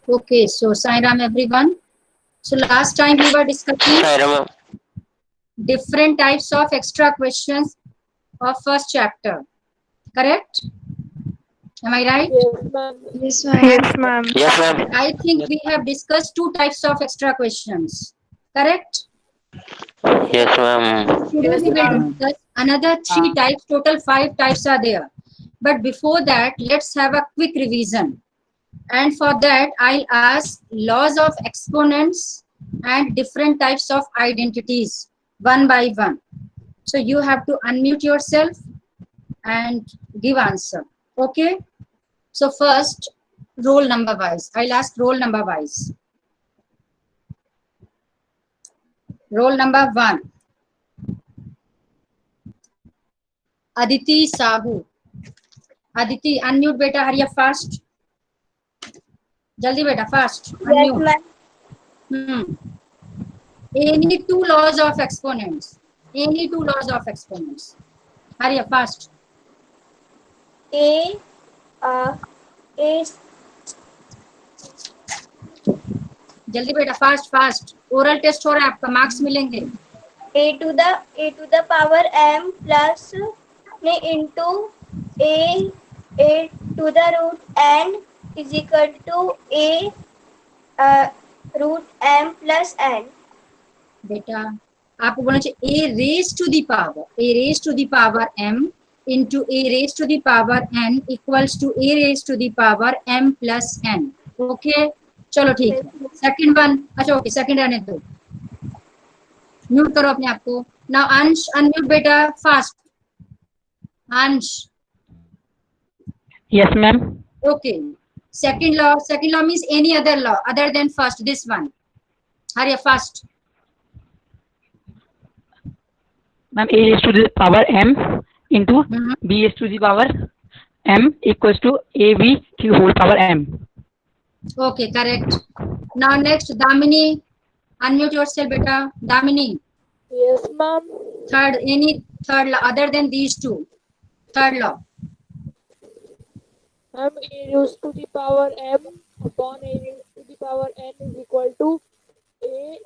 Okay, so Sai Ram everyone. So last time we were discussing different types of extra questions of first chapter. Correct? Am I right? Yes, ma'am. Yes, ma'am. Yes, ma'am. I think we have discussed two types of extra questions. Correct? Yes, ma'am. Today we will discuss another three types. Total 5 types are there. But before that, let's have a quick revision. And for that, I'll ask laws of exponents and different types of identities one by one. So you have to unmute yourself and give answer. Okay? So first, roll number wise. I'll ask roll number wise. Roll number 1. Aditi Sahu. Aditi, unmute beta, hurry up fast. Jaldi beta, fast. Unmute. Yes, ma'am. Any two laws of exponents. Any two laws of exponents. Hurry up fast. A जल्दी बेटा, fast fast. Oral test हो रहा है आपका, marks मिलेंगे. a to the power m plus into a to the root n is equal to a root m plus n. बेटा आपको बोलना चाहिए a raised to the power m into a raised to the power n equals to a raised to the power m plus n. Okay, चलो ठीक है. Second one, अच्छा okay, second रहने दो. म्यूट करो अपने आप को. नाउ अंश, अनम्यूट बेटा, फास्ट. अंश. Yes, ma'am. Okay. Second law means any other law other than first, this one. Hurry up fast. Ma'am, a raised to the power m into b raised to the power m equals to ab to whole power m. Okay, correct. Now next, Damini, unmute yourself, beta. Damini. Yes, ma'am. Third, any third law other than these two. Third law. A raised to the power m upon a raised to the power n is equal to a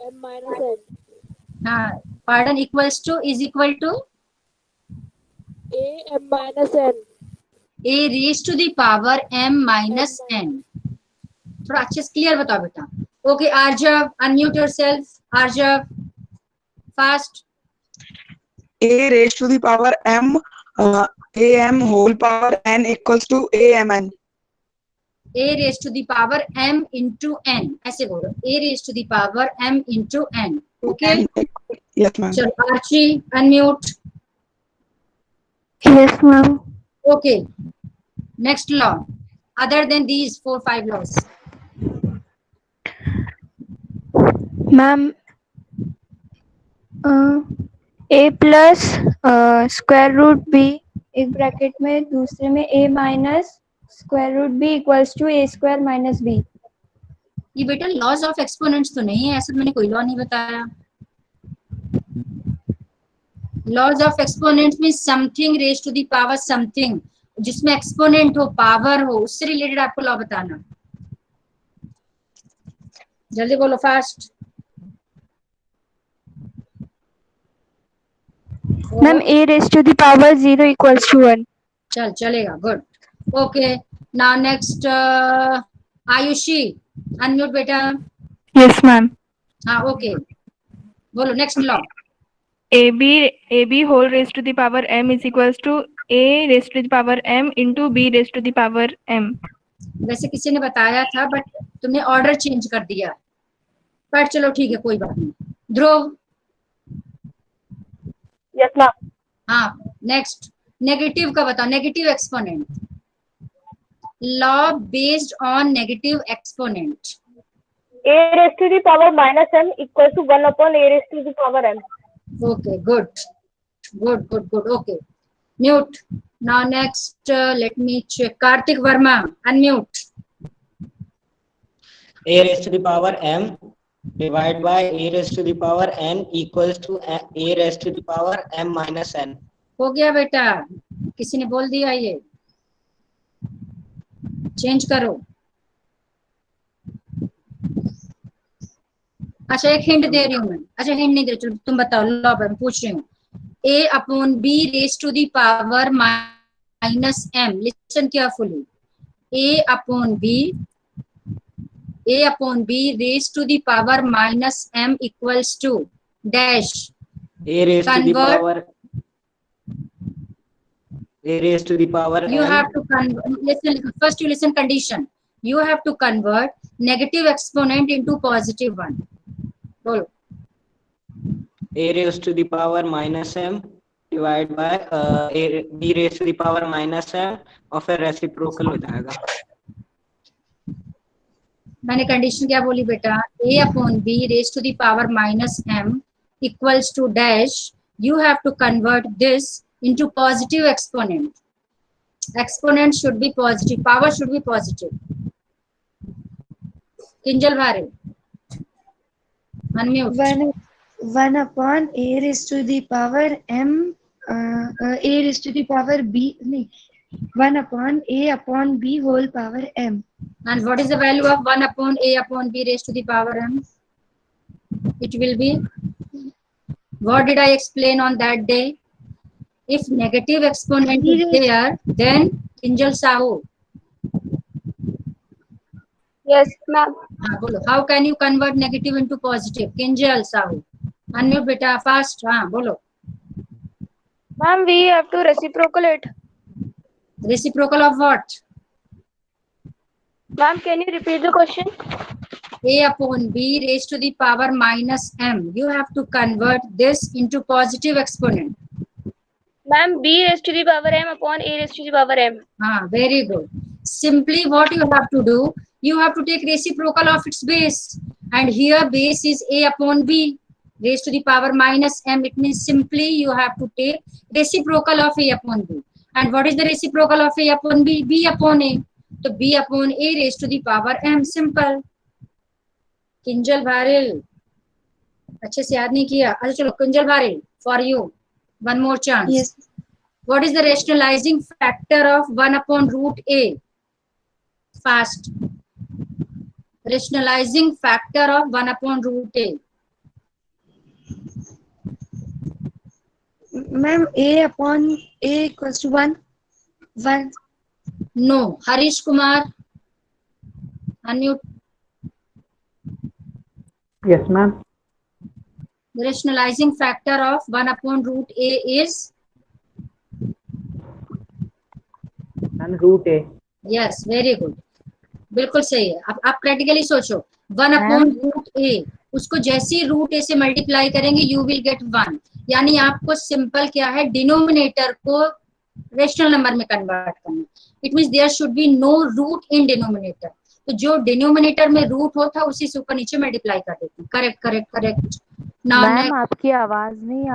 m minus n. Pardon, equals to, is equal to? A m minus n. A raised to the power m minus n. थोड़ा अच्छे से clear बताओ बेटा. Okay, Aarjav, unmute yourself. Aarjav, fast. A raised to the power m am whole power n equals to amn. A raised to the power m into n. ऐसे बोलो, A raised to the power m into n. Okay? Yes, ma'am. चलो, Archie, unmute. Yes, ma'am. Okay. Next law. Other than these 4-5 laws. Ma'am, a plus square root b एक bracket में, दूसरे में a minus square root b equals to a square minus b. ये बेटा laws of exponents तो नहीं है, ऐसा मैंने कोई लॉ नहीं बताया. Laws of exponents mean something raise to the power something, जिसमें एक्सपोनेंट हो, पावर हो, उससे रिलेटेड आपको लॉ बताना. जल्दी बोलो, fast. Ma'am a raised to the power 0 equals to 1. चलेगा, good. Okay, now next, Ayushi, unmute बेटा. Yes, ma'am. हाँ, ओके, बोलो next law. ab whole raised to the power m is equals to a raised to the power m into b raised to the power m. वैसे किसी ने बताया था, but तुमने order change कर दिया. पर चलो ठीक है, कोई बात नहीं. ध्रुव. Yes, ma'am. हाँ, नेक्स्ट नेगेटिव का बताओ. Negative exponent, law based on negative exponent. A raised to the power minus m equals to 1 upon a raised to the power m. Okay, good. Okay, mute. Now next, let me check. Kartik Verma, unmute. A raised to the power m divided by a raised to the power n equals to a raised to the power m minus n. हो गया बेटा, किसी ने बोल दिया ये, change करो. अच्छा एक हिंट दे रही हूँ मैं, अच्छा हिंट नहीं दे रही, चलो तुम बताओ, लो मैं पूछ रही हूँ, a upon b raised to the power minus m, listen carefully, a upon b raised to the power minus m equals to dash, A raised to the convert, power A raised to the power you m. have to listen, first you listen condition, you have to convert negative exponent into positive one, bolo. A raised to the power minus m divided by b raised to the power minus m और फिर reciprocal हो जाएगा. मैंने condition क्या बोली बेटा, a upon b raise to the power minus m equals to dash, you have to convert this into positive exponent, exponent should be positive, power should be positive. Kinjal Bhare unmute. 1 upon a raised to the power m, a raised to the power b, नहीं, 1 upon a upon b whole power m. And what is the value of 1 upon a upon b raised to the power m? It will be, what did I explain on that day? If negative exponent is there, then Kinjal Sahu. Yes, ma'am. बोलो, how can you convert negative into positive? Kinjal Sahu. Unmute beta, fast. हाँ बोलो. Ma'am, we have to reciprocal it. Reciprocal of what? Ma'am, can you repeat the question? A upon b raised to the power minus m. You have to convert this into positive exponent. Ma'am, b raised to the power m upon a raised to the power m. Very good. Simply what you have to do, you have to take reciprocal of its base. And here base is a upon b raised to the power minus m. It means simply you have to take reciprocal of a upon b. And what is the reciprocal of a upon b? b upon a. So b upon a raised to the power m. Simple. Kinjal भारेल अच्छे से याद नहीं किया. अच्छा चलो Kinjal Bharel, for you one more chance. Yes. What is the rationalizing factor of 1 upon root a? Fast. Rationalizing factor of 1 upon root a. Ma'am, a upon a equals to 1. 1. No. Harish Kumar. Unmute. Yes, ma'am. The rationalizing factor of 1 upon root a is? And root a. Yes, very good. बिल्कुल सही है. अब आप practically सोचो, 1 upon root ए, उसको जैसे ही root ए से multiply करेंगे यू विल गेट 1. यानी आपको सिंपल क्या है, डिनोमिनेटर को रेशनल नंबर में कन्वर्ट करना. It means there should be no root in denominator. तो जो डिनोमिनेटर में रूट होता है उसी से ऊपर नीचे मल्टीप्लाई कर देते हैं. Correct correct correct. Now ma'am आपकी आवाज नहीं आ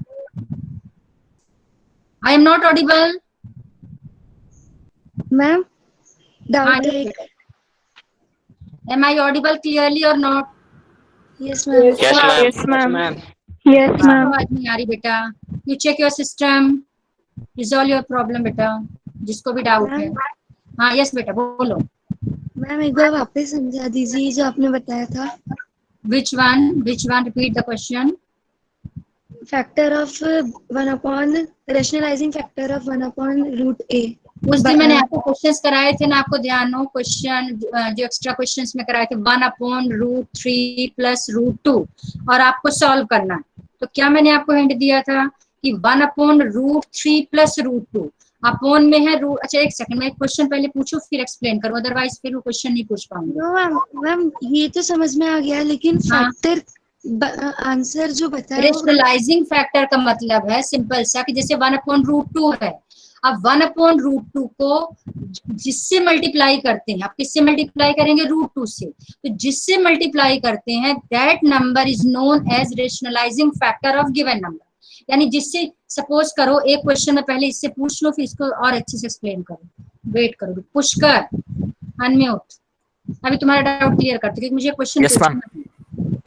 I am not audible. Ma'am, doubt है. Am I audible clearly or not? Yes, ma'am. Yes, ma'am. Yes, ma'am. Yes, ma'am. आवाज नहीं आ रही बेटा. You check your system. Resolve your problem बेटा. जिसको भी डाउट है. हाँ यस बेटा बोलो. मैम एक बार वापस समझा दीजिए जो आपने बताया था. Which one? Which one? Repeat the question. Factor of 1 upon rationalizing factor of 1 upon root a. उस दिन मैंने आपको क्वेश्चंस कराए थे ना, आपको ध्यान हो. क्वेश्चन जो एक्स्ट्रा क्वेश्चंस में कराए थे, 1 अपॉन रूट 3 प्लस रूट 2, और आपको सॉल्व करना है. तो क्या मैंने आपको हिंट दिया था कि 1 upon root 3 plus root 2 upon में है रूट. अच्छा एक सेकंड, मैं एक क्वेश्चन पहले पूछूं फिर एक्सप्लेन करूं, अदरवाइज फिर वो क्वेश्चन नहीं पूछ पाऊंगी. नो मैम ये तो समझ में आ गया, लेकिन फैक्टर आंसर जो बताया रेशनलाइजिंग फैक्टर का मतलब है सिंपल सा कि जैसे 1 अपॉन रूट 2 है. अब 1 अपॉन रूट 2 को जिससे मल्टीप्लाई करते हैं, आप किससे मल्टीप्लाई करेंगे, रूट 2 से. तो जिससे मल्टीप्लाई करते हैं that number is known as rationalising factor of given number. यानी जिससे सपोज करो एक क्वेश्चन में पहले इससे पूछ लो फिर इसको और अच्छे से एक्सप्लेन करो. वेट करो. पुष्कर अनम्यूट. अभी तुम्हारा डाउट क्लियर करते क्योंकि मुझे क्वेश्चन पूछना है.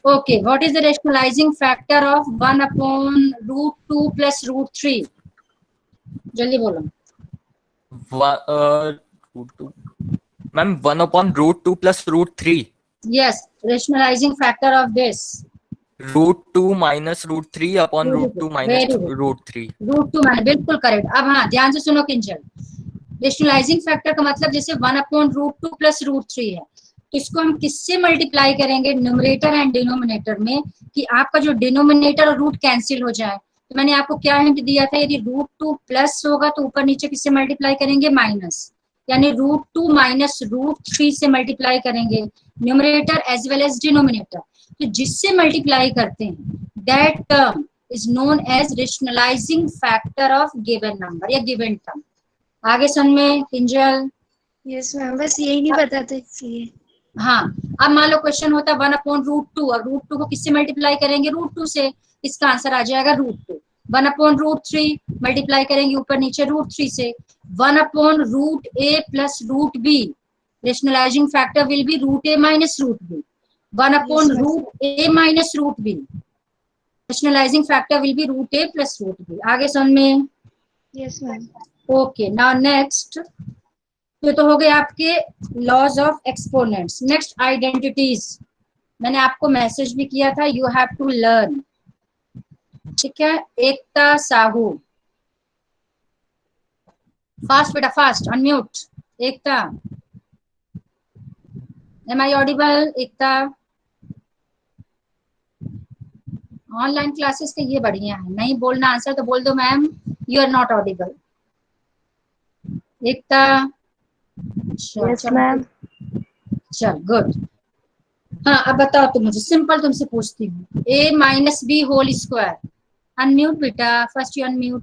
Okay, what is the rationalising factor of 1 upon root 2 plus root 3? जल्दी बोलो. Ma'am 1 upon root 2 plus root 3. Yes, rationalizing factor of this. √2 minus √3 upon √2 minus √3। √2 minus, बिल्कुल करेक्ट। अब हाँ ध्यान से सुनो किंजल, रेशनलाइजिंग फैक्टर का मतलब जैसे 1/√2 प्लस √3 है, तो इसको हम किससे मल्टीप्लाई करेंगे, न्यूमरेटर एंड डिनोमिनेटर में, कि आपका जो डिनोमिनेटर और रूट कैंसिल हो जाए। तो मैंने आपको क्या हिंट दिया था, यदि √2 प्लस होगा तो ऊपर नीचे किससे मल्टीप्लाई करेंगे, माइनस, यानी √2 माइनस √3 से मल्टीप्लाई करेंगे numerator as well as denominator. तो जिससे मल्टीप्लाई करते हैं that term is known as rationalising factor of given number या गिवन टर्म। आगे सुन में किंजल। यस मैम, बस यही नहीं पता था इसलिए। हाँ, अब मान लो क्वेश्चन होता है 1/√2 और √2 को किससे मल्टीप्लाई करेंगे, √2 से, इसका आंसर आ जाएगा √2। 1/√3 मल्टीप्लाई करेंगे ऊपर नीचे √3 से। 1/√a plus √b, rationalising factor will be √a minus √b। 1/√a minus √b, rationalising factor will be √a plus √b। आगे सुन में। Yes ma'am. Okay, now next, तो हो गए आपके laws of exponents. Next identities, मैंने आपको मैसेज भी किया था, यू हैव टू लर्न, ठीक है। एकता साहू, फास्ट बेटा fast, unmute. Ekta, am I audible? Ekta, online classes के ये बढ़िया है, नहीं बोलना आंसर तो बोल दो ma'am you are not audible. Ekta, yes ma'am. चल गुड। हाँ अब बताओ तुम मुझे, सिंपल तुमसे पूछती हूँ, a minus B whole square, unmute बेटा, फर्स्ट यू अनम्यूट।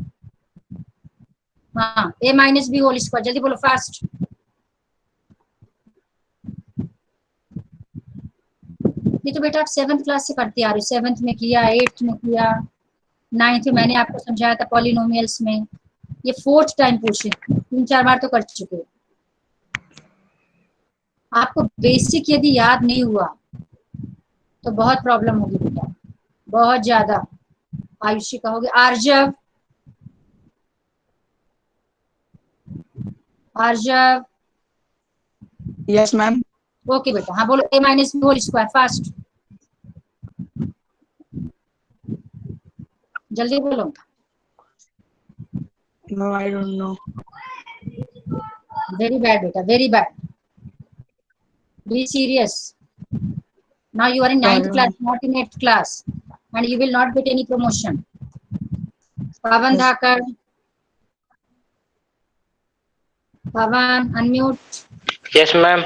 हाँ, a minus B whole square, जल्दी बोलो फास्ट। ये तो बेटा आप 7th क्लास से करते आ रहे हो, 7th में किया, 8th में किया, 9th में मैंने आपको समझाया था पॉलिनोमियल्स में, ये 4th टाइम पूछे, 3-4 बार तो कर चुके। आपको बेसिक यदि याद नहीं हुआ तो बहुत प्रॉब्लम होगी बेटा, बहुत ज्यादा। आयुषी कहोगे, Aarjav, Aarjav. Yes ma'am. Okay बेटा, हाँ बोलो, a minus B whole square, fast, जल्दी बोलो। No I don't know. Very bad बेटा, very bad, be serious. Now you are in 9th class, not in 8th class, and you will not get any promotion. Pavan Dhakar, Pavan, unmute. Yes, ma'am.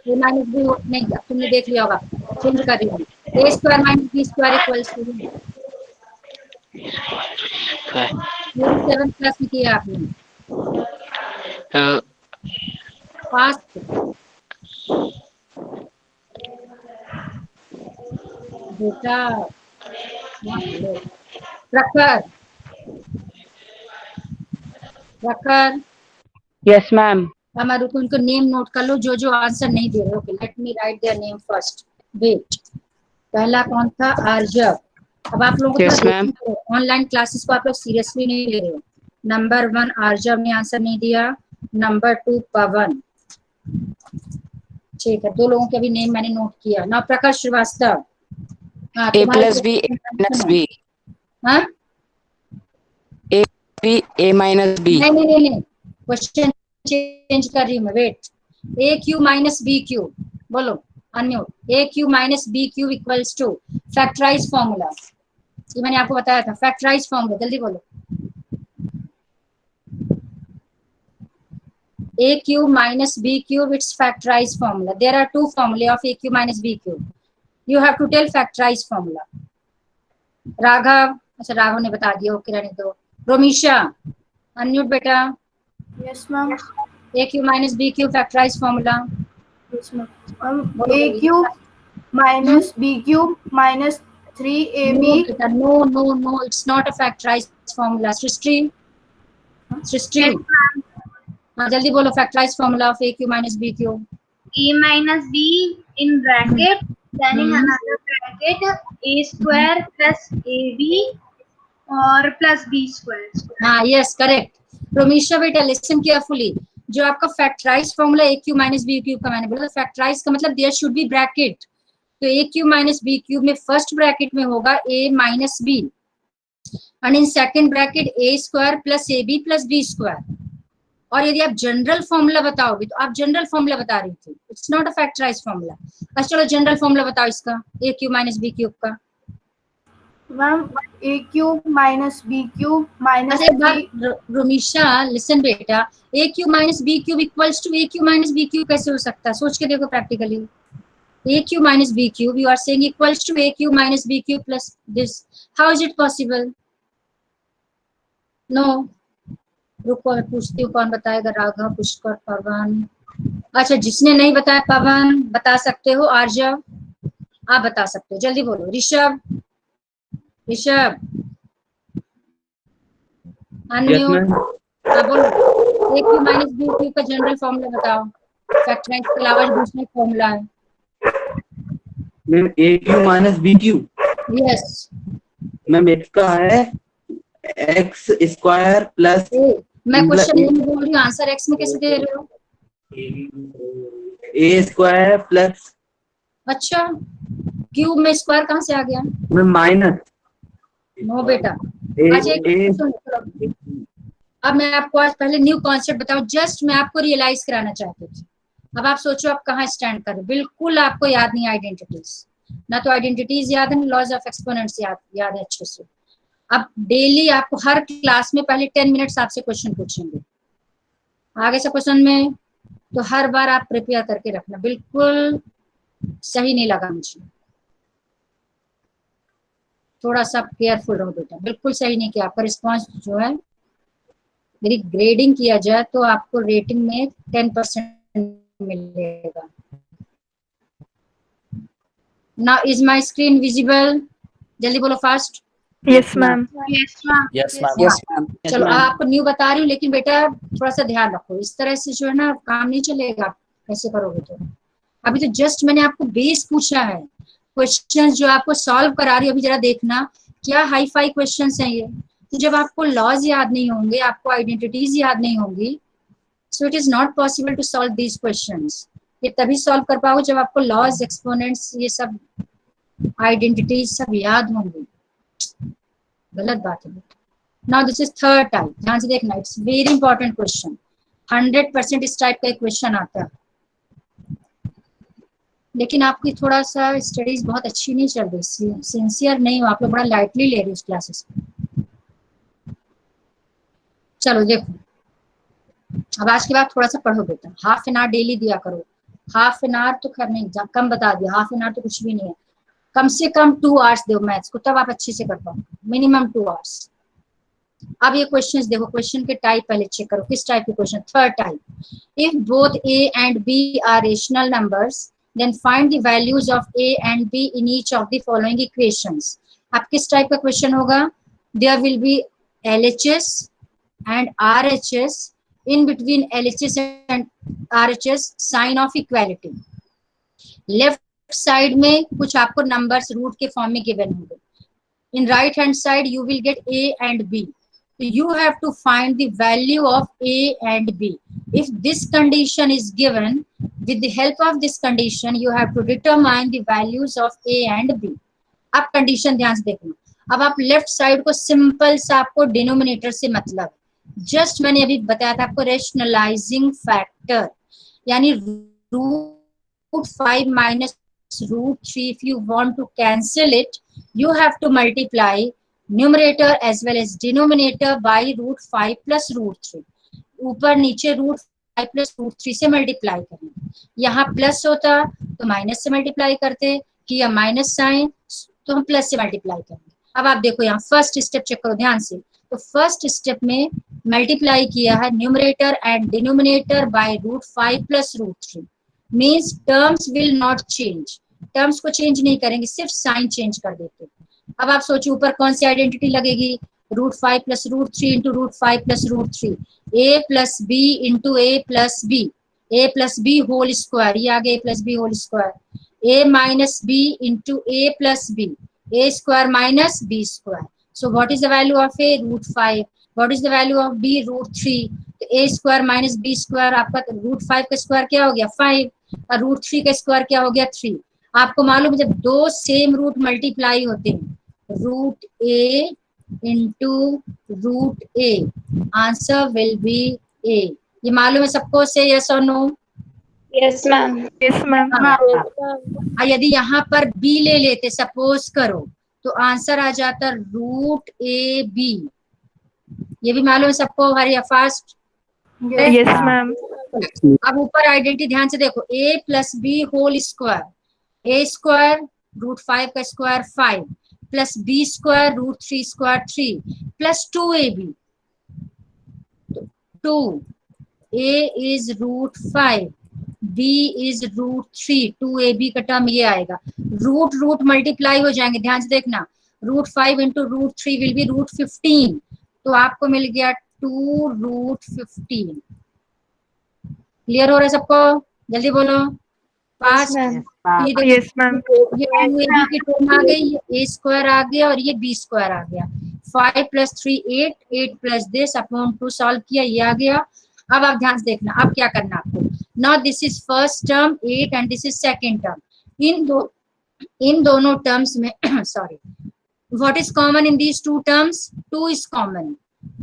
A minus b नहीं, अब तुमने देख लिया होगा, change कर रही हूँ। a square minus b square equals to, 7th class में किया आपने, फास्ट बेटा। प्रखर, प्रखर। Yes ma'am. हमारे को उनको नेम नोट कर लो, जो जो आंसर नहीं दे रहे। Okay, let me write their name first. Wait, पहला कौन था, आर्जव। अब आप लोगों को ऑनलाइन क्लासेस को आप लोग सीरियसली नहीं ले रहे हो। नंबर 1 आर्जव ने आंसर नहीं दिया, नंबर 2 पवन, ठीक है, 2 लोगों के अभी नेम मैंने नोट किया। ना प्रकाश Srivastava, A plus B, A minus B. हाँ, A B, A minus B. नहीं, क्वेश्चन चेंज कर रही हूँ मैं, wait. A Q minus B Q, बोलो अन्य, A Q minus B Q equals to factorise formula, ये मैंने आपको बताया था, फैक्टराइज फॉर्मूला, जल्दी बोलो। a cube minus b cube, its factorized formula. There are 2 formulae of a cube minus b cube. You have to tell factorized formula. Raghav, अच्छा राघव ने बता दिया, ओके रहने दो। रोमिशा, अनम्यूट बेटा। Yes ma'am. a cube minus b cube factorized formula. Yes ma'am. a cube minus b cube minus 3ab. No, it's not a factorized formula. Srishti, हाँ जल्दी बोलो, factorise formula of a cube minus b cube. a minus b in bracket, then in another bracket a square plus ab और plus b square. हाँ yes correct. Romisha बेटा listen carefully, जो आपका factorise formula a cube minus b cube का मैंने बोला, factorise का मतलब देयर शुड बी ब्रैकेट, तो a cube minus b cube में फर्स्ट ब्रैकेट में होगा a minus b, and in second bracket a square plus a b plus b square. और यदि आप जनरल फॉर्मूला बताओगे तो आप जनरल फॉर्मूला बता रही थी, it's not a factorise formula. अच्छा चलो जनरल फॉर्मूला बताओ इसका, a cube minus b cube का। Ma'am a cube minus b cube minus अच्छा एक बार रोमिशा लिसन बेटा, a cube minus b cube equals to a cube minus b cube कैसे हो सकता है? सोच के देखो practically. A cube minus b cube you are saying equals to a cube minus b cube plus this, how is it possible? No, रुको मैं पूछती हूँ कौन बताएगा, राघव, पुष्कर, पवन। अच्छा जिसने नहीं बताया, पवन बता सकते हो, आर्यव आप बता सकते हो, जल्दी बोलो। ऋषभ, ऋषभ अनम्यूट। हाँ बोलो, a cube minus b cube का जनरल फॉर्मूला बताओ, फैक्टराइज के अलावा दूसरा फॉर्मूला है। Ma'am a cube minus b cube, yes ma'am इसका है एक्स स्क्वायर प्लस, मैं क्वेश्चन नहीं बोल रही हूँ, आंसर एक्स में कैसे दे रहे हो? ए स्क्वायर प्लस, अच्छा क्यूब में स्क्वायर कहाँ से आ गया? मैम माइनस, नो बेटा। अच्छा अब मैं आपको आज पहले न्यू कॉन्सेप्ट बताऊं, जस्ट मैं आपको रियलाइज कराना चाहती थी। अब आप सोचो आप कहाँ स्टैंड कर रहे हो। बिल्कुल आपको याद नहीं आइडेंटिटीज, ना तो आइडेंटिटीज याद है ना लॉज ऑफ एक्सपोनेंट्स याद है अच्छे से। अब डेली आपको हर क्लास में पहले 10 मिनट्स आपसे क्वेश्चन पूछेंगे, आगे से क्वेश्चन में तो हर बार आप प्रिपेयर करके रखना। बिल्कुल सही नहीं लगा मुझे, थोड़ा सा केयरफुल रहो बेटा, बिल्कुल सही नहीं किया। आपका रिस्पॉन्स जो है, मेरी ग्रेडिंग किया जाए तो आपको रेटिंग में 10% मिलेगा। Now is my screen visible? जल्दी बोलो fast. Yes ma'am. Yes ma'am. Yes ma'am. Yes ma'am. चलो आपको न्यू बता रही हूँ, लेकिन बेटा थोड़ा सा ध्यान रखो, इस तरह से जो है ना काम नहीं चलेगा, कैसे करोगे तो। अभी तो जस्ट मैंने आपको बेस पूछा है, क्वेश्चन जो आपको सॉल्व करा रही हो, अभी जरा देखना क्या हाई फाई क्वेश्चन हैं ये। तो जब आपको लॉज याद नहीं होंगे, आपको आइडेंटिटीज याद नहीं होंगी, so it is not possible to solve these questions. ये तभी सॉल्व कर पाओगे जब आपको लॉज, एक्सपोनेंट्स, ये सब आइडेंटिटीज सब याद होंगी। गलत बात है। Now this is third type, ध्यान से देखना, इट्स वेरी इंपॉर्टेंट क्वेश्चन। 100% इस टाइप का एक क्वेश्चन आता है, लेकिन आपकी थोड़ा सा स्टडीज बहुत अच्छी नहीं चल रही, सिंसियर नहीं हो आप लोग, बड़ा लाइटली ले रहे हो इस क्लासेस को। चलो देखो, अब आज के बाद थोड़ा सा पढ़ो बेटा, हाफ एन आवर डेली दिया करो। हाफ एन आवर तो खैर नहीं, कम बता दिया, हाफ एन आवर तो कुछ भी नहीं है, कम से कम 2 आवर्स दो मैथ्स को, तब आप अच्छे से कर पाओगे, मिनिमम 2 आवर्स। अब ये क्वेश्चंस देखो, क्वेश्चन के टाइप पहले चेक करो, किस टाइप के question. Third type, if both a and b are rational numbers then find the values of a and b in each of the following equations। अब किस टाइप का question होगा? there will be LHS and RHS, in between LHS and RHS sign of equality। Left side में कुछ आपको numbers root के form में given होंगे, in right hand side you will get a and b, so you have to find the value of a and b। if this condition is given, with the help of this condition you have to determine the values of a and b। अब condition ध्यान से देखना। अब आप left side को simple सा, आपको denominator से मतलब, जस्ट मैंने अभी बताया था आपको, रेशनलाइजिंग फैक्टर, यानी √5 minus √3, if you want to cancel it you have to multiply numerator as well as denominator by √5 plus √3। ऊपर नीचे √5 plus √3 से मल्टीप्लाई करना। यहाँ प्लस होता तो माइनस से मल्टीप्लाई करते, कि माइनस साइन तो हम प्लस से मल्टीप्लाई करेंगे। अब आप देखो यहाँ फर्स्ट स्टेप चेक करो ध्यान से, तो फर्स्ट स्टेप में मल्टीप्लाई किया है numerator and denominator by √5 plus √3, means terms will not change, terms को चेंज नहीं करेंगे, सिर्फ साइन चेंज कर देते। अब आप सोचिए ऊपर कौन सी आइडेंटिटी लगेगी? √5 plus √3 into √5 plus √3, a plus b into a plus b whole square, ये आ गया a plus b whole square, a minus b into a plus b, a square minus b square। so what is the value of a? √5। what is the value of b? √3। तो a square minus b square, आपका √5 का square क्या हो गया? 5, और √3 का square क्या हो गया? 3। आपको मालूम है जब दो सेम रूट मल्टीप्लाई होते हैं, root a into root a, answer will be a. ये मालूम है सबको से, यस और no? Yes ma'am. Yes ma'am. यदि यहाँ पर बी ले लेते सपोज करो, तो आंसर आ जाता रूट ए बी। ये भी मालूम है सबको? हरी फास्ट? Yes ma'am. अब ऊपर आइडेंटिटी ध्यान से देखो, a plus b whole square, a square root 5 का square 5 plus b square root 3 square 3 plus 2ab, 2 a is root 5, b is root 3, 2ab का टर्म ये आएगा। रूट रूट मल्टीप्लाई हो जाएंगे, ध्यान से देखना, root 5 into root 3 will be root 15, तो आपको मिल गया 2 रूट 15। क्लियर हो रहा है सबको? जल्दी बोलो फास्ट। Yes ma'am. ये 2ab की टर्म आ गई, ये a स्क्वायर आ गया और ये b स्क्वायर आ गया। 5 plus 3 8, 8 plus this upon 2 solve किया, ये आ गया। अब आप ध्यान से देखना, अब क्या करना आपको। Now this is first term 8 and this is second term. इन दोनों टर्म्स में sorry, what is common in these two terms? 2 is common.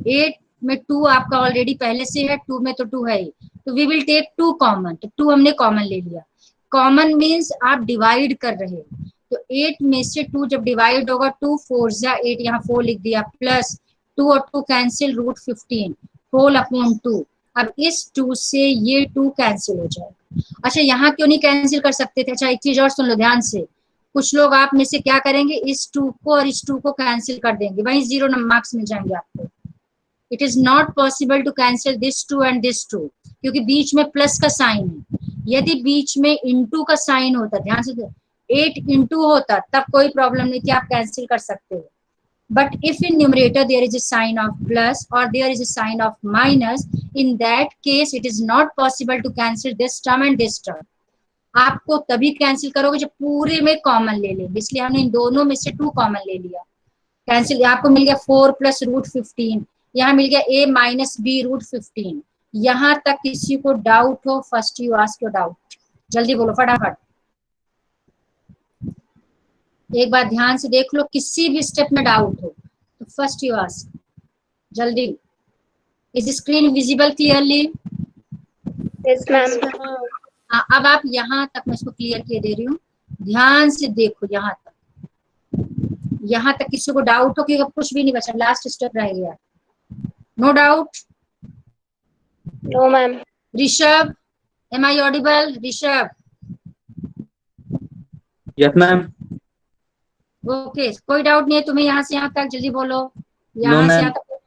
8 में 2 आपका ऑलरेडी पहले से है, 2 में तो 2 है ही, तो वी विल टेक 2 कॉमन, तो 2 हमने कॉमन ले लिया। कॉमन मीन्स आप डिवाइड कर रहे हो, तो 8 में से 2 जब डिवाइड होगा, 2 4 जा 8, यहाँ 4 लिख दिया, प्लस 2 और 2 कैंसिल, रूट 15 होल अपॉन 2। अब इस 2 से ये 2 कैंसिल हो जाएगा। अच्छा, यहाँ क्यों नहीं कैंसिल कर सकते थे? अच्छा, एक चीज और सुन लो ध्यान से, कुछ लोग आप में से क्या करेंगे, इस 2 को और इस 2 को कैंसिल कर देंगे, वहीं 0 मार्क्स मिल जाएंगे आपको। It is not possible to cancel this 2 and this 2, क्योंकि बीच में प्लस का साइन है। यदि बीच में इंटू का साइन होता, ध्यान से 8 इंटू होता, तब कोई प्रॉब्लम नहीं थी, आप कैंसिल कर सकते हो। But if in numerator there is a sign of plus और there is a sign of minus, in that case it is not possible to cancel this term and this term. आपको तभी cancel करोगे जब पूरे में common ले लेंगे, इसलिए हमने इन दोनों में से 2 कॉमन ले लिया। कैंसिल, आपको मिल गया 4 प्लस रूट 15, यहाँ मिल गया a माइनस बी रूट 15। यहाँ तक किसी को डाउट हो, first you ask your doubt, जल्दी बोलो फटाफट। एक बार ध्यान से देख लो, किसी भी स्टेप में डाउट हो तो फर्स्ट यू आस्क, जल्दी। Is screen visible clearly? Yes ma'am. अब आप यहाँ तक, मैं इसको क्लियर किए दे रही हूँ, ध्यान से देखो यहाँ तक किसी को डाउट हो कि अब कुछ भी नहीं बचा, लास्ट स्टेप रह गया। No doubt? No ma'am. Rishabh, am I audible? Rishabh? Yes ma'am. Okay, कोई डाउट नहीं है तुम्हें यहाँ से यहाँ तक? जल्दी बोलो, No, यहाँ से ma'am. यहाँ तक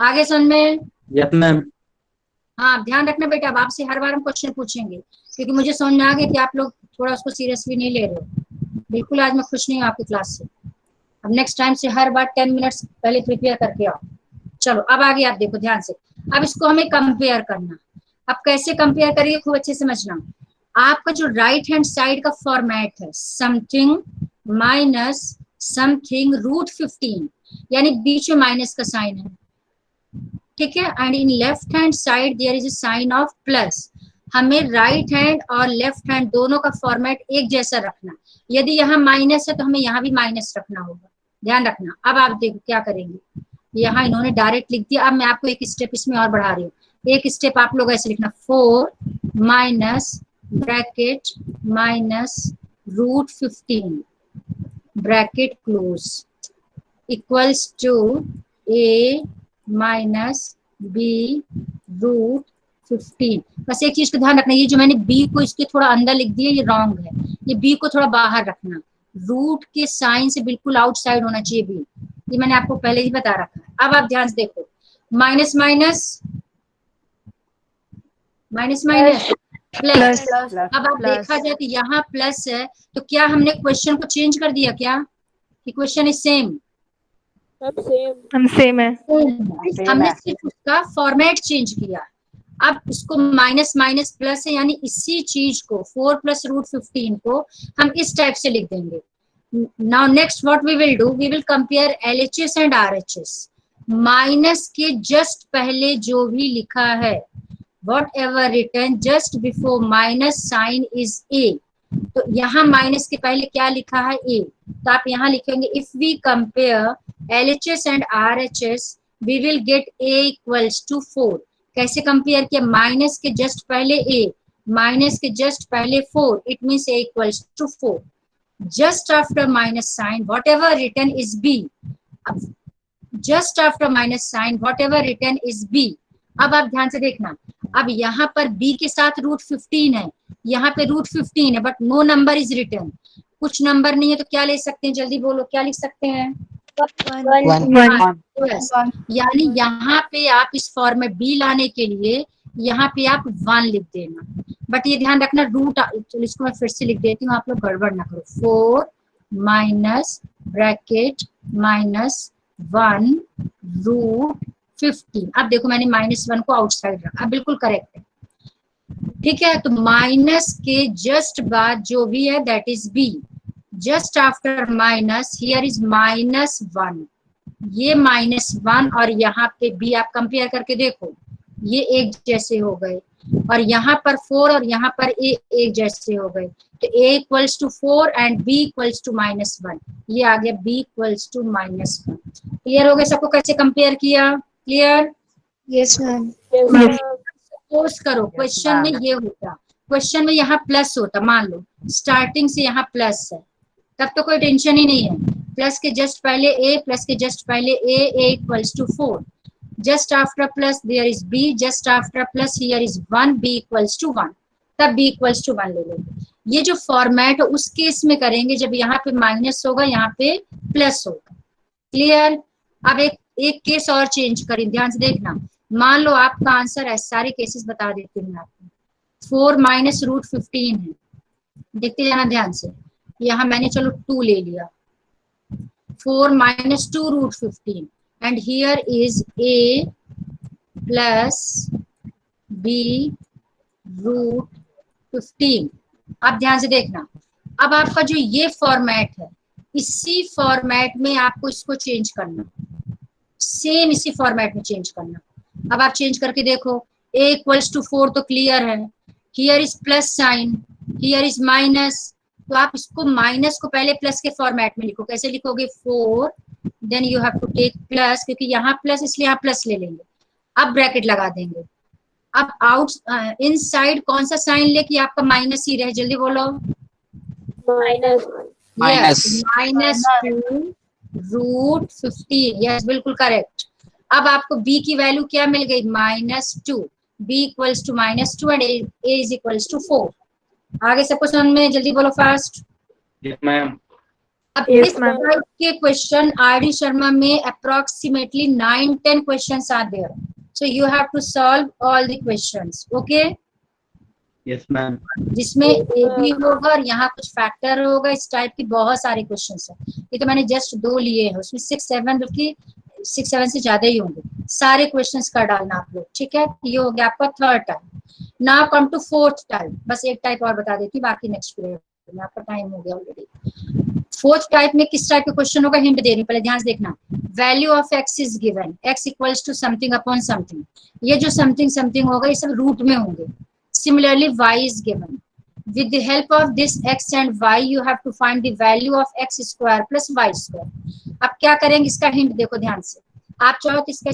आगे सुन में। Yes ma'am. हाँ, ध्यान रखना बेटा, अब आपसे हर बार हम क्वेश्चन पूछेंगे, क्योंकि मुझे समझ में आ गया कि आप लोग थोड़ा उसको सीरियसली नहीं ले रहे हो। बिल्कुल आज मैं खुश नहीं हूँ आपकी क्लास से। अब नेक्स्ट टाइम से हर बार 10 मिनट्स पहले प्रिपेयर करके आओ। चलो अब आगे आप देखो ध्यान से, अब इसको हमें कंपेयर करना। अब कैसे कंपेयर करिए, खूब अच्छे से समझना। आपका जो राइट हैंड साइड का फॉर्मेट है, समथिंग माइनस समथिंग रूट 15, यानी बीच में माइनस का साइन है, ठीक है। And in left hand side there is a sign of plus. हमें राइट हैंड और लेफ्ट हैंड दोनों का फॉर्मेट एक जैसा रखना। यदि यहाँ माइनस है तो हमें यहाँ भी माइनस रखना होगा, ध्यान रखना। अब आप देखो क्या करेंगे, यहाँ इन्होंने डायरेक्ट लिख दिया। अब मैं आपको एक स्टेप इसमें और बढ़ा रही हूँ, एक स्टेप आप लोग ऐसे लिखना, 4 minus bracket minus root 15 bracket close equals to a minus b root 15। बस एक चीज का ध्यान रखना, ये जो मैंने b को इसके थोड़ा अंदर लिख दिया ये रॉन्ग है, ये b को थोड़ा बाहर रखना, रूट के साइन से बिल्कुल आउटसाइड होना चाहिए b, ये मैंने आपको पहले ही बता रखा है। अब आप ध्यान से देखो, minus minus minus minus plus. अब आप देखा जाए तो यहाँ प्लस है, तो क्या हमने क्वेश्चन को चेंज कर दिया क्या, कि क्वेश्चन इज सेम? हम सेम है। हमने सिर्फ उसका फॉर्मेट चेंज किया। अब इसको माइनस माइनस प्लस है, यानी इसी चीज को 4 प्लस रूट 15 को हम इस टाइप से लिख देंगे। Now next what we will do, we will compare LHS and RHS। Minus के जस्ट पहले जो भी लिखा है, whatever written just before minus sign is a, तो यहाँ माइनस के पहले क्या लिखा है ए, तो आप यहाँ लिखेंगे if we compare LHS and RHS we will get A equals to 4। कैसे कंपेयर किया? माइनस के जस्ट पहले A, माइनस के जस्ट पहले 4, it means A equals to 4। Just after minus sign whatever written is B, just after minus sign whatever written is B। अब आप ध्यान से देखना, अब यहाँ पर B के साथ रूट 15 है, यहाँ पे रूट 15 है, but no number is written, कुछ नंबर नहीं है, तो क्या ले सकते हैं? जल्दी बोलो, क्या लिख सकते हैं? Yes. यानी यहाँ पे आप इस फॉर्म में B लाने के लिए यहाँ पे आप 1 लिख देना, बट ये ध्यान रखना रूट, चलो इसको मैं फिर से लिख देती हूँ, आप लोग गड़बड़ ना करो। 4 माइनस ब्रैकेट माइनस 1 रूट 15। अब देखो मैंने -1 को आउटसाइड रखा, बिल्कुल करेक्ट है, ठीक है। तो माइनस के जस्ट बाद जो भी है that is B, just after minus here is -1, ये -1 और यहाँ पे B आप कंपेयर करके देखो, ये एक जैसे हो गए, और यहाँ पर 4 और यहाँ पर A एक जैसे हो गए, तो A equals to 4 and B equals to -1, ये आ गया B इक्वल्स टू -1। क्लियर हो गया सबको कैसे कंपेयर किया? क्लियर? Yes ma'am. सपोज करो क्वेश्चन में ये होता, क्वेश्चन में यहाँ प्लस होता, मान लो स्टार्टिंग से यहाँ प्लस है, तब तो कोई टेंशन ही नहीं है, प्लस के जस्ट पहले A, प्लस के जस्ट पहले A equals to 4, just after plus there is B, just after plus here is 1, B equals to 1, तब B इक्वल्स टू 1 ले लेंगे। ये जो फॉर्मेट है उस केस में करेंगे जब यहाँ पे माइनस होगा, यहाँ पे प्लस होगा। क्लियर? अब एक केस और चेंज करें, ध्यान से देखना, मान लो आपका आंसर है, सारे केसेस बता देती हूँ आपको, 4 माइनस रूट 15 है, देखते जाना ध्यान से, यहाँ मैंने चलो 2 ले लिया, 4 minus 2 root 15 and here is A plus B root 15। अब ध्यान से देखना, अब आपका जो ये फॉर्मेट है, इसी फॉर्मेट में आपको इसको चेंज करना, सेम इसी फॉर्मेट में चेंज करना। अब आप चेंज करके देखो, A इक्वल्स टू 4 तो क्लियर है, here is plus sign, here is minus, तो आप इसको माइनस को पहले प्लस के फॉर्मेट में लिखो। कैसे लिखोगे? 4 then you have to take plus, क्योंकि यहाँ प्लस इसलिए यहाँ प्लस ले लेंगे, अब ब्रैकेट लगा देंगे। अब आउट इनसाइड कौन सा साइन ले कि आपका माइनस ही रहे? जल्दी बोलो। माइनस 2 रूट 15, यस बिल्कुल करेक्ट। अब आपको B की वैल्यू क्या मिल गई? -2, B equals to -2 and A is equals to 4। आगे सबको समझ में? जल्दी बोलो फास्ट। Yes ma'am. अब इस टाइप के क्वेश्चन RD शर्मा में approximately 9-10 questions are there, so you have to solve all the questions, okay? Yes ma'am. जिसमें A भी होगा और यहाँ कुछ फैक्टर होगा, इस टाइप की बहुत सारे क्वेश्चंस हैं। ये तो मैंने जस्ट 2 लिए हैं, उसमें 6-7 बल्कि 6-7 से ज्यादा ही होंगे। सारे क्वेश्चंस का डालना आप लोग, ठीक है? ये हो गया आपका 3rd type. Now come to 4th type, बस एक टाइप और बता देती हूँ, बाकी नेक्स्ट पीरियड में, आपका टाइम हो गया ऑलरेडी। 4th टाइप में किस टाइप का क्वेश्चन होगा? हिंट दे रही, पहले ध्यान से देखना। Value of x is given, x equals to something upon something, ये जो समथिंग समथिंग होगा ये सब रूट में होंगे। Similarly, y is given. With the help of this x and y, you have to find the value of x square plus y square. अब क्या करेंगे? इसका हिंट देखो ध्यान से। आप चाहो तो इसका,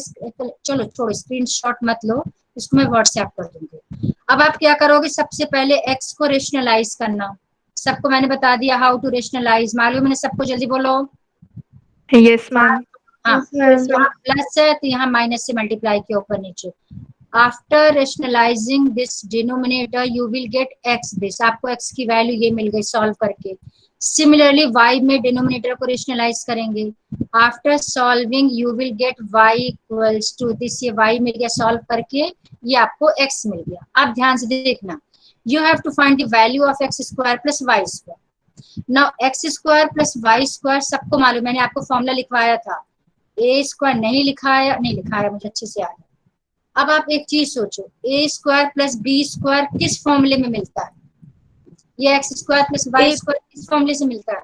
चलो छोड़ो, स्क्रीनशॉट मत लो, इसको मैं व्हाट्सएप कर दूंगी। अब आप क्या करोगे? सबसे पहले x को रेशनलाइज करना। सबको मैंने बता दिया हाउ टू रेशनलाइज, मालूम मैंने सबको? जल्दी बोलो। Yes ma'am. हाँ, यहाँ प्लस है तो यहाँ माइनस से मल्टीप्लाई किया ऊपर नीचे। After rationalizing this denominator, you will get x this, आपको x की वैल्यू ये मिल गई सॉल्व करके। Similarly, y में डिनोमिनेटर को रेशनलाइज करेंगे। After solving, you will get y equals to this, ये y मिल गया सॉल्व करके, ये आपको x मिल गया। अब ध्यान से देखना, you have to find the value of x square plus y square. Now x square plus y square सबको मालूम, मैंने आपको फॉर्मूला लिखवाया था। a स्क्वायर नहीं लिखाया, मुझे अच्छे से याद है। अब आप एक चीज सोचो, a square plus b square किस फॉर्मूले में मिलता है? ये x square plus y square किस फॉर्मूले से मिलता है?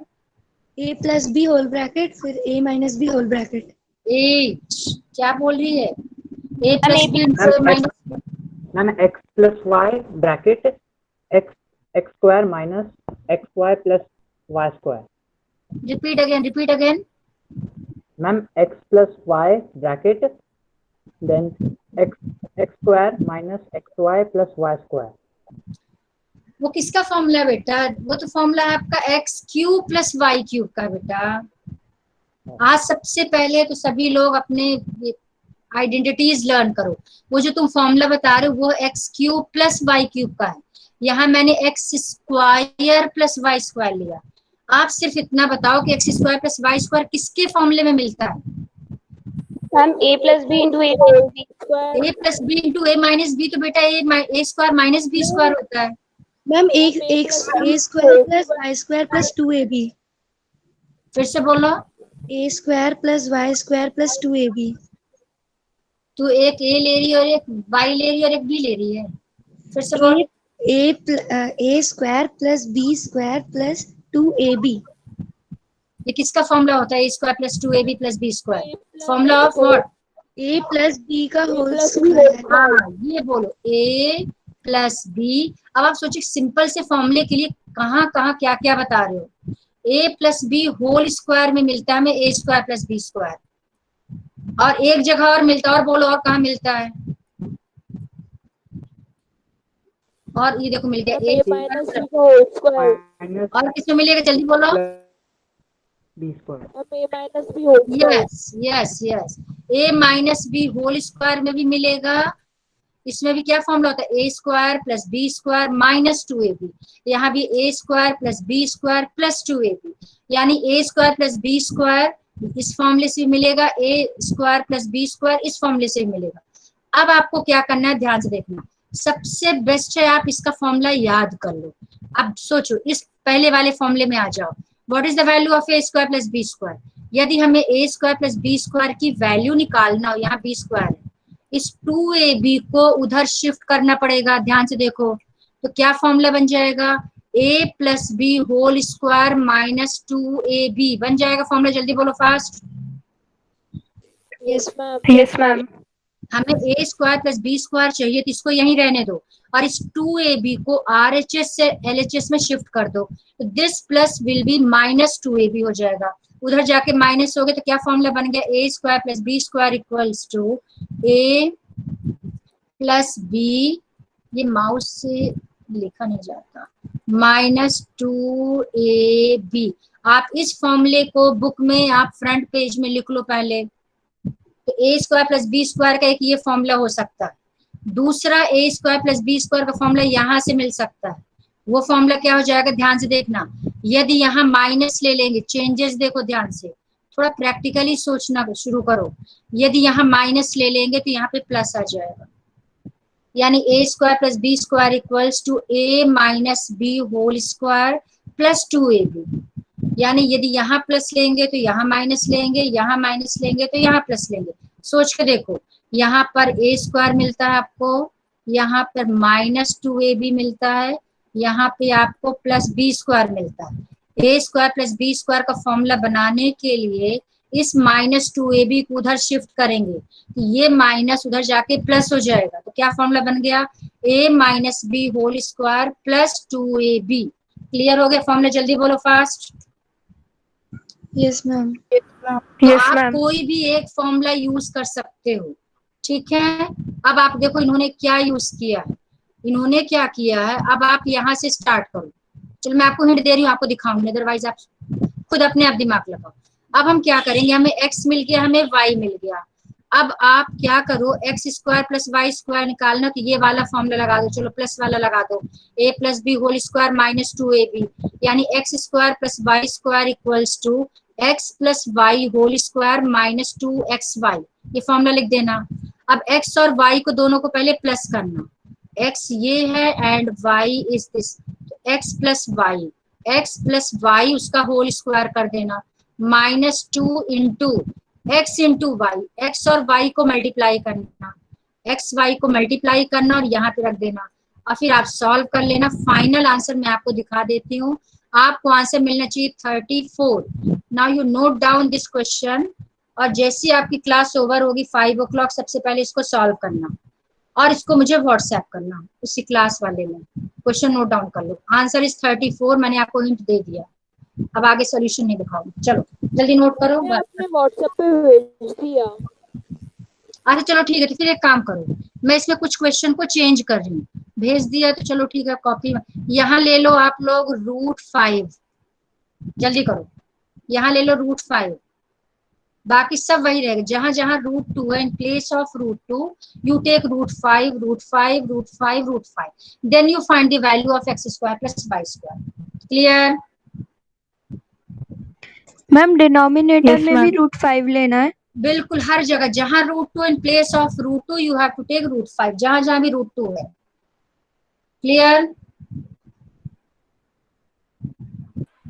a plus b whole bracket फिर a minus B whole bracket. क्या बोल रही है? a plus b minus ma'am x plus y bracket x square minus xy plus y square. Repeat again. Ma'am, x plus y bracket, then x square minus xy plus y square. वो किसका formula है बेटा? वो तो formula है आपका x cube plus y cube का बेटा। आज सबसे पहले तो सभी लोग अपने आइडेंटिटीज लर्न करो। वो जो तुम फॉर्मूला बता रहे हो वो x cube plus y cube का है। यहाँ मैंने x square plus y square लिया। आप सिर्फ इतना बताओ कि x square plus y square किसके फॉर्मूले में मिलता है? Ma'am a plus b into a plus b into a minus b, तो बेटा a square minus b square होता है। Ma'am a square plus y square plus 2ab। फिर से बोलो। A square plus y square plus 2ab। तू एक ए ले रही है और एक वाई ले रही है और एक बी ले रही है। फिर से बोल। A square plus b square plus 2ab। ये किसका फॉर्मूला होता है? A square plus 2ab plus b square. Formula of what? A plus b का होल स्क्वायर। हाँ, ये बोलो ए प्लस बी। अब आप सोचिए सिंपल से फॉर्मूले के लिए कहाँ कहाँ क्या क्या बता रहे हो। ए प्लस बी होल स्क्वायर में मिलता है हमें a square plus b square, और एक जगह और मिलता है। और बोलो और कहाँ मिलता है? और ये देखो मिल गया ए माइनस बी का होल स्क्वायर। और किसमें मिलेगा जल्दी बोलो? B square. A minus B whole square. Yes yes yes, a minus B whole square में भी मिलेगा। इसमें भी क्या फॉर्मूला होता है? A square plus b square minus 2ab। यहाँ भी a square plus b square plus 2ab, यानी a square plus b square इस फॉर्मूले से मिलेगा, a square plus b square इस फॉर्मूले से मिलेगा। अब आपको क्या करना है, ध्यान से देखना। सबसे बेस्ट है आप इसका फॉर्मूला याद कर लो। अब सोचो, इस पहले वाले फॉर्मूले में आ जाओ। What is the value of a square plus b square? यदि हमें a square plus b square की वैल्यू निकालना हो, यहाँ बी स्क्वायर है, इस 2ab को उधर शिफ्ट करना पड़ेगा। ध्यान से देखो, तो क्या फॉर्मूला बन जाएगा? a plus b whole square minus 2ab बन जाएगा फॉर्मूला। जल्दी बोलो fast. Yes ma'am. Yes ma'am. हमें a square plus b square चाहिए, तो इसको यहीं रहने दो और इस 2ab को RHS से LHS में शिफ्ट कर दो। तो this plus will be minus 2ab हो जाएगा। उधर जाके माइनस हो गए तो क्या फॉर्मूला बन गया? a square plus b square equals to a plus b, ये माउस से लिखा नहीं जाता, माइनस 2ab। आप इस फॉर्मूले को बुक में आप फ्रंट पेज में लिख लो पहले। तो ए स्क्वायर प्लस बी स्क्वायर का एक ये फॉर्मूला हो सकता है। दूसरा ए स्क्वायर प्लस बी स्क्वायर का फॉर्मूला यहाँ से मिल सकता है। वो फॉर्मूला क्या हो जाएगा? ध्यान से देखना। यदि यहाँ माइनस ले लेंगे, चेंजेस देखो ध्यान से, थोड़ा प्रैक्टिकली सोचना शुरू करो। यदि यहाँ माइनस ले लेंगे तो यहाँ पे प्लस आ जाएगा, यानी a square plus b square equals to a minus B whole square plus 2ab। यानी यदि यहाँ प्लस लेंगे तो यहाँ माइनस लेंगे, यहाँ माइनस लेंगे तो यहाँ प्लस लेंगे। सोच के देखो, यहाँ पर ए स्क्वायर मिलता है आपको, यहाँ पर माइनस 2ab मिलता है, यहाँ पे आपको प्लस बी स्क्वायर मिलता है। A square plus b square का फॉर्मूला बनाने के लिए इस माइनस 2ab को उधर शिफ्ट करेंगे तो ये माइनस उधर जाके प्लस हो जाएगा। तो क्या फॉर्मूला बन गया? a minus B whole square plus 2ab। Clear हो गया फॉर्मूला? जल्दी बोलो फास्ट। Yes ma'am. तो आप कोई भी एक फॉर्मूला यूज कर सकते हो, ठीक है। अब आप देखो इन्होंने क्या यूज किया है, इन्होंने क्या किया है। अब आप यहाँ से स्टार्ट करो। चलो मैं आपको हिंट दे रही हूँ, आपको दिखाऊंगी, अदरवाइज आप खुद अपने आप दिमाग लगाओ। अब हम क्या करेंगे, हमें x मिल गया, हमें y मिल गया। अब आप क्या करो, x square plus y square निकालना, तो ये वाला फॉर्मूला लगा दो। चलो प्लस वाला लगा दो, a plus b whole square minus 2ab, यानी x square plus y square equals to x plus y whole square minus 2xy। ये फॉर्मूला लिख देना। अब x और y को दोनों को पहले प्लस करना। x ये है and y is this, x plus y उसका होल स्क्वायर कर देना, minus 2 into x into y. X और वाई को मल्टीप्लाई करना, एक्स वाई को मल्टीप्लाई करना और यहाँ पे रख देना, और फिर आप सॉल्व कर लेना। फाइनल आंसर मैं आपको दिखा देती हूँ। आपको आंसर मिलना चाहिए 34। Now you note down this question, और जैसे आपकी क्लास ओवर होगी 5 o'clock, सबसे पहले इसको सॉल्व करना। और इसको मुझे व्हाट्सएप करना उसी क्लास वाले में। क्वेश्चन नोट डाउन कर लो। Answer is 34। मैंने आपको हिंट दे दिया, अब आगे सॉल्यूशन नहीं दिखाऊंगी। चलो जल्दी नोट करो। आपने व्हाट्सएप पे भेज दिया। अच्छा चलो ठीक है, तो फिर एक काम करो, मैं इसमें कुछ क्वेश्चन को चेंज कर रही हूँ। भेज दिया तो चलो ठीक है, कॉपी यहाँ ले लो आप लोग √5, जल्दी करो। यहाँ ले लो √5, बाकी सब वही रहेगा। जहां जहां √2 है, in place of √2 you take √5, √5, √5, √5, then you find the value of x² + y²। Clear? Ma'am denominator में भी √5 लेना है? बिल्कुल, हर जगह जहां √2 in place of √2 you have to take √5, जहां जहां भी √2 है। क्लियर?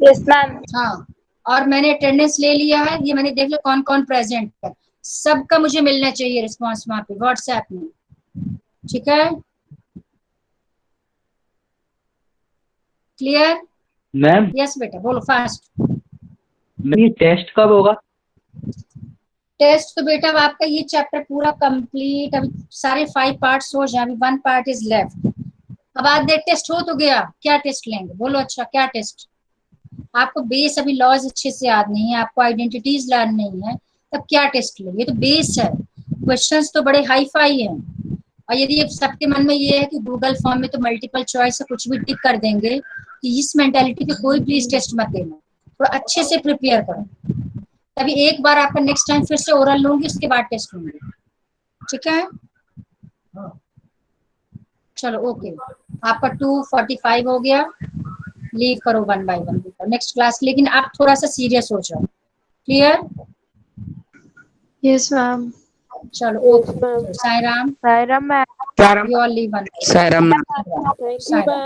Yes ma'am. हाँ, और मैंने अटेंडेंस ले लिया है, ये मैंने देख लो कौन कौन प्रेजेंट है। सबका मुझे मिलना चाहिए रिस्पांस वहां पे व्हाट्सएप में, ठीक है? क्लियर? मैम यस बेटा, बोलो फास्ट। ये टेस्ट कब होगा? टेस्ट तो बेटा अब आपका ये चैप्टर पूरा कंप्लीट, अभी सारे 5 पार्ट्स हो जाए, अभी 1 पार्ट इज लेफ्ट। अब आज देख टेस्ट हो तो गया, क्या टेस्ट लेंगे बोलो? अच्छा क्या टेस्ट? आपको बेस अभी लॉज अच्छे से याद नहीं है, आपको आइडेंटिटीज लर्न नहीं है, तब क्या टेस्ट लो? ये तो बेस है, क्वेश्चंस तो बड़े हाई फाई हैं। और यदि सबके मन में ये है कि गूगल फॉर्म में तो मल्टीपल चॉइस से कुछ भी टिक कर देंगे, कि इस मेंटालिटी पे कोई प्लीज टेस्ट मत देना, थोड़ा अच्छे से प्रिपेयर करो। तभी एक बार आपका नेक्स्ट टाइम फिर से ओरल लूंगी, उसके बाद टेस्ट लूंगी, ठीक है? चलो ओके, आपका 2:45 हो गया, लीव करो 1 by 1 नेक्स्ट क्लास। लेकिन आप थोड़ा सा सीरियस हो जाओ। क्लियर? Yes ma'am. चलो okay, Sai Ram. Sai Ram ma'am. You all leave 1 by 1। Sai Ram. Thank you.